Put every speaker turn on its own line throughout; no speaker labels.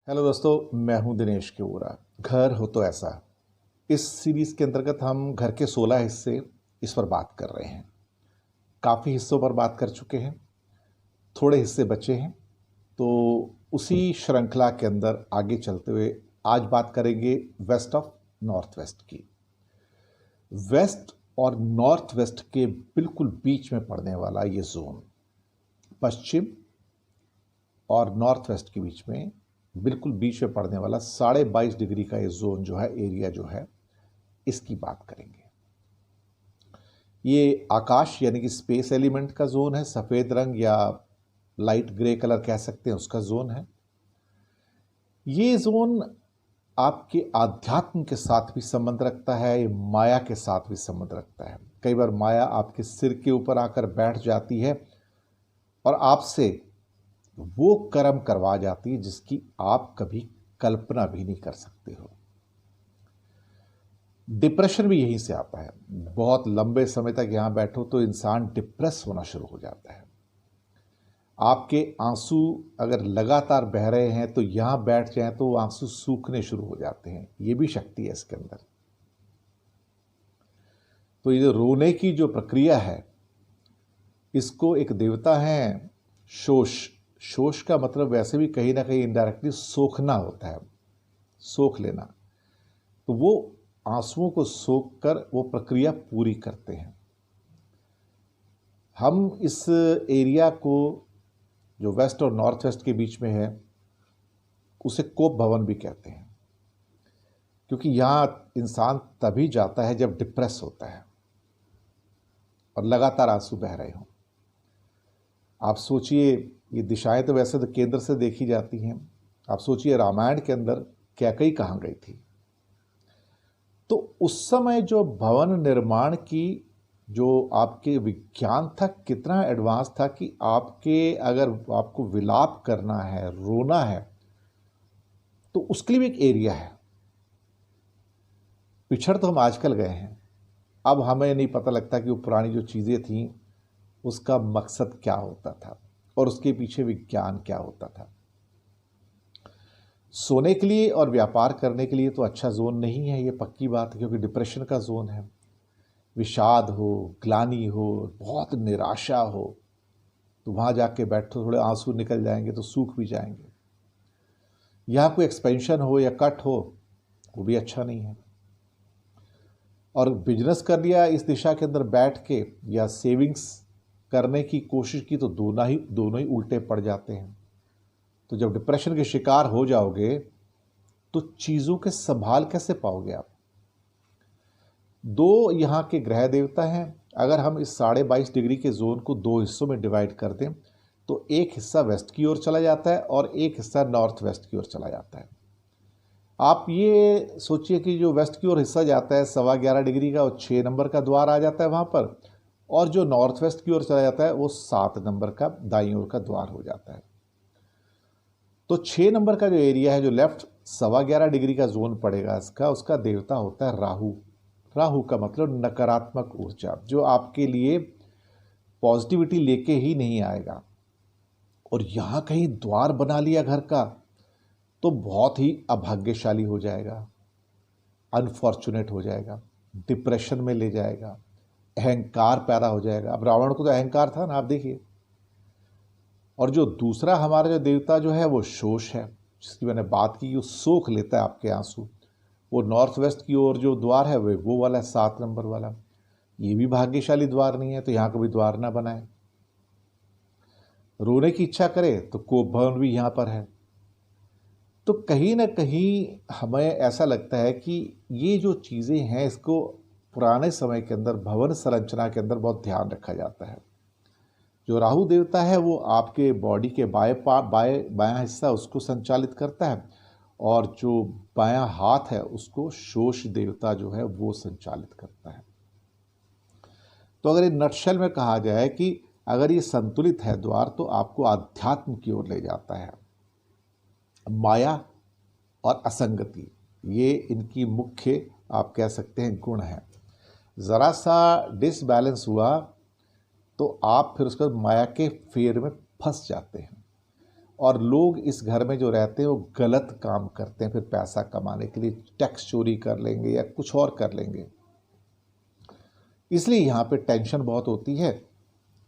Hello दोस्तों, मैं हूं दिनेश केवरा। घर हो तो ऐसा। इस सीरीज़ के अंतर्गत हम घर के 16 हिस्से इस पर बात कर रहे हैं। काफ़ी हिस्सों पर बात कर चुके हैं, थोड़े हिस्से बचे हैं। तो उसी श्रृंखला के अंदर आगे चलते हुए आज बात करेंगे वेस्ट ऑफ नॉर्थ वेस्ट की। वेस्ट और नॉर्थ वेस्ट के बिल्कुल बीच में पड़ने वाला ये जोन, पश्चिम और नॉर्थ वेस्ट के बीच में बिल्कुल बीच में पड़ने वाला 22.5 डिग्री का ये जोन जो है, एरिया जो है, इसकी बात करेंगे। ये आकाश यानी कि स्पेस एलिमेंट का जोन है, सफ़ेद रंग या लाइट ग्रे कलर कह सकते हैं, उसका जोन है। ये जोन आपके आध्यात्म के साथ भी संबंध रखता है, ये माया के साथ भी संबंध रखता है। कई बार माया आपके सिर के ऊपर आकर बैठ जाती है और आपसे वो कर्म करवा जाती है जिसकी आप कभी कल्पना भी नहीं कर सकते हो। डिप्रेशन भी यहीं से आता है। बहुत लंबे समय तक यहाँ बैठो तो इंसान डिप्रेस होना शुरू हो जाता है। आपके आंसू अगर लगातार बह रहे हैं तो यहाँ बैठ जाएं तो आंसू सूखने शुरू हो जाते हैं। ये भी शक्ति है इसके अंदर। तो ये जो रोने की जो प्रक्रिया है, इसको एक देवता है शोष। शोष का मतलब वैसे भी कहीं ना कहीं इनडायरेक्टली सोखना होता है, सोख लेना। तो वो आंसुओं को सोख कर वो प्रक्रिया पूरी करते हैं। हम इस एरिया को जो वेस्ट और नॉर्थ वेस्ट के बीच में है, उसे कोप भवन भी कहते हैं, क्योंकि यहाँ इंसान तभी जाता है जब डिप्रेस होता है और लगातार आंसू बह रहे हों। आप सोचिए, ये दिशाएं तो वैसे तो केंद्र से देखी जाती हैं। आप सोचिए रामायण के अंदर कैकई कहाँ गई थी। तो उस समय जो भवन निर्माण की जो आपके विज्ञान था, कितना एडवांस था कि अगर आपको विलाप करना है, रोना है, तो उसके लिए भी एक एरिया है। पिछड़ तो हम आजकल गए हैं, अब हमें नहीं पता लगता कि वो पुरानी जो चीज़ें थीं उसका मकसद क्या होता था और उसके पीछे विज्ञान क्या होता था। सोने के लिए और व्यापार करने के लिए तो अच्छा जोन नहीं है, ये पक्की बात है, क्योंकि डिप्रेशन का जोन है। विषाद हो, ग्लानि हो, बहुत निराशा हो, तो वहाँ जाके बैठो, थोड़े आंसू निकल जाएंगे तो सूख भी जाएंगे। यहाँ कोई एक्सपेंशन हो या कट हो, वो भी अच्छा नहीं है। और बिजनेस कर लिया इस दिशा के अंदर बैठ के या सेविंग्स करने की कोशिश की तो दोनों ही उल्टे पड़ जाते हैं। तो जब डिप्रेशन के शिकार हो जाओगे तो चीज़ों के संभाल कैसे पाओगे आप। दो यहाँ के ग्रह देवता हैं। अगर हम इस 22.5 डिग्री के जोन को दो हिस्सों में डिवाइड कर दें तो एक हिस्सा वेस्ट की ओर चला जाता है और एक हिस्सा नॉर्थ वेस्ट की ओर चला जाता है। आप ये सोचिए कि जो वेस्ट की ओर हिस्सा जाता है 11.25 डिग्री का, वो 6 नंबर का द्वार आ जाता है वहाँ पर, और जो नॉर्थ वेस्ट की ओर चला जाता है वो 7 नंबर का दाईं ओर का द्वार हो जाता है। तो 6 नंबर का जो एरिया है, जो लेफ्ट 11.25 डिग्री का जोन पड़ेगा इसका, उसका देवता होता है राहु। राहु का मतलब नकारात्मक ऊर्जा, जो आपके लिए पॉजिटिविटी लेके ही नहीं आएगा। और यहाँ कहीं द्वार बना लिया घर का तो बहुत ही अभाग्यशाली हो जाएगा, अनफॉर्चुनेट हो जाएगा, डिप्रेशन में ले जाएगा, अहंकार पैदा हो जाएगा। अब रावण को तो अहंकार था ना, आप देखिए। और जो दूसरा हमारा जो देवता जो है वो शोष है, जिसकी मैंने बात की, वो सोख लेता है आपके आंसू। वो नॉर्थ वेस्ट की ओर जो द्वार है वो वाला 7 नंबर वाला, ये भी भाग्यशाली द्वार नहीं है, तो यहाँ कभी द्वार ना बनाए। रोने की इच्छा करे तो कोप भवन भी यहाँ पर है। तो कहीं ना कहीं हमें ऐसा लगता है कि ये जो चीज़ें हैं, इसको पुराने समय के अंदर भवन संरचना के अंदर बहुत ध्यान रखा जाता है। जो राहु देवता है वो आपके बॉडी के बायां हिस्सा उसको संचालित करता है, और जो बायां हाथ है उसको शोष देवता जो है वो संचालित करता है। तो अगर ये नटशेल में कहा जाए कि अगर ये संतुलित है द्वार, तो आपको आध्यात्म की ओर ले जाता है। माया और असंगति, ये इनकी मुख्य आप कह सकते हैं गुण हैं। ज़रा सा डिसबैलेंस हुआ तो आप फिर उसके बाद माया के फेर में फंस जाते हैं। और लोग इस घर में जो रहते हैं वो गलत काम करते हैं, फिर पैसा कमाने के लिए टैक्स चोरी कर लेंगे या कुछ और कर लेंगे, इसलिए यहाँ पे टेंशन बहुत होती है।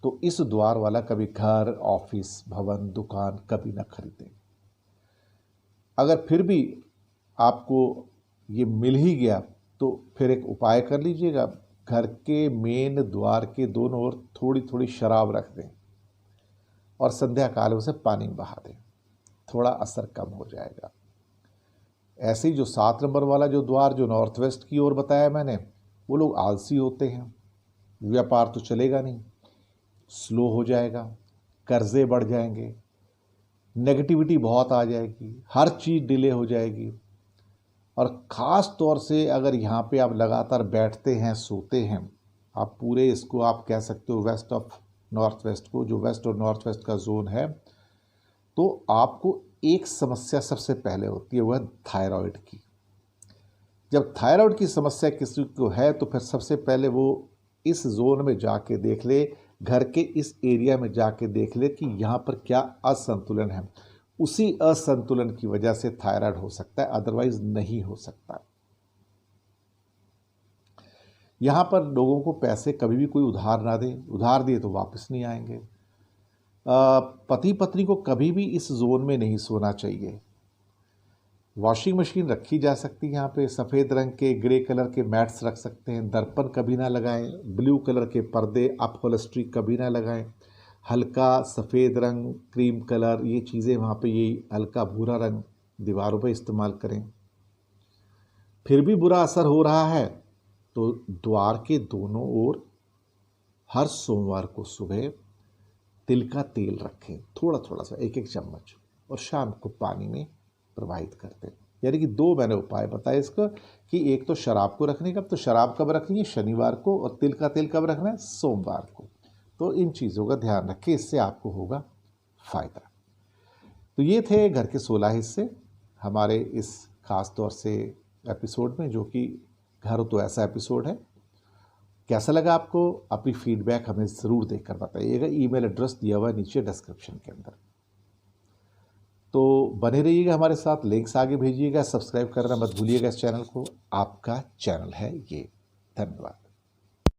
तो इस द्वार वाला कभी घर, ऑफिस, भवन, दुकान कभी ना खरीदें। अगर फिर भी आपको ये मिल ही गया तो फिर एक उपाय कर लीजिएगा, घर के मेन द्वार के दोनों ओर थोड़ी थोड़ी शराब रख दें और संध्या काल उसे पानी में बहा दें, थोड़ा असर कम हो जाएगा। ऐसे ही जो 7 नंबर वाला जो द्वार जो नॉर्थ वेस्ट की ओर बताया मैंने, वो लोग आलसी होते हैं, व्यापार तो चलेगा नहीं, स्लो हो जाएगा, कर्जे बढ़ जाएंगे, नेगेटिविटी बहुत आ जाएगी, हर चीज़ डिले हो जाएगी। और ख़ास तौर से अगर यहाँ पे आप लगातार बैठते हैं, सोते हैं, आप पूरे इसको आप कह सकते हो वेस्ट ऑफ नॉर्थ वेस्ट को, जो वेस्ट और नॉर्थ वेस्ट का जोन है, तो आपको एक समस्या सबसे पहले होती है, वह थायराइड की। जब थायराइड की समस्या किसी को है तो फिर सबसे पहले वो इस जोन में जाके देख ले, घर के इस एरिया में जाके देख ले कि यहाँ पर क्या असंतुलन है। उसी असंतुलन की वजह से थायराइड हो सकता है, अदरवाइज नहीं हो सकता। यहाँ पर लोगों को पैसे कभी भी कोई उधार ना दे, उधार दिए तो वापस नहीं आएंगे। पति पत्नी को कभी भी इस जोन में नहीं सोना चाहिए। वॉशिंग मशीन रखी जा सकती है यहाँ पे, सफ़ेद रंग के, ग्रे कलर के मैट्स रख सकते हैं, दर्पण कभी ना लगाएं, ब्लू कलर के पर्दे, अपहोल्स्ट्री कभी ना लगाएं, हल्का सफ़ेद रंग, क्रीम कलर, ये चीज़ें वहाँ पे, ये हल्का भूरा रंग दीवारों पे इस्तेमाल करें। फिर भी बुरा असर हो रहा है तो द्वार के दोनों ओर हर सोमवार को सुबह तिल का तेल रखें, थोड़ा थोड़ा सा, 1-1 चम्मच, और शाम को पानी में प्रवाहित करते हैं। यानी कि 2 मैंने उपाय बताए इसका, कि एक तो शराब को रखने का, तो शराब कब रखनी है? शनिवार को, और तिल का तेल कब रखना है? सोमवार को। तो इन चीज़ों का ध्यान रखें, इससे आपको होगा फ़ायदा। तो ये थे घर के 16 हिस्से हमारे इस खास तौर से एपिसोड में, जो कि घर हो तो ऐसा एपिसोड है। कैसा लगा आपको? अपनी फीडबैक हमें ज़रूर देकर बताइएगा। ईमेल एड्रेस दिया हुआ है नीचे डिस्क्रिप्शन के अंदर। तो बने रहिएगा हमारे साथ, लिंक्स आगे भेजिएगा, सब्सक्राइब करना मत भूलिएगा इस चैनल को। आपका चैनल है ये। धन्यवाद।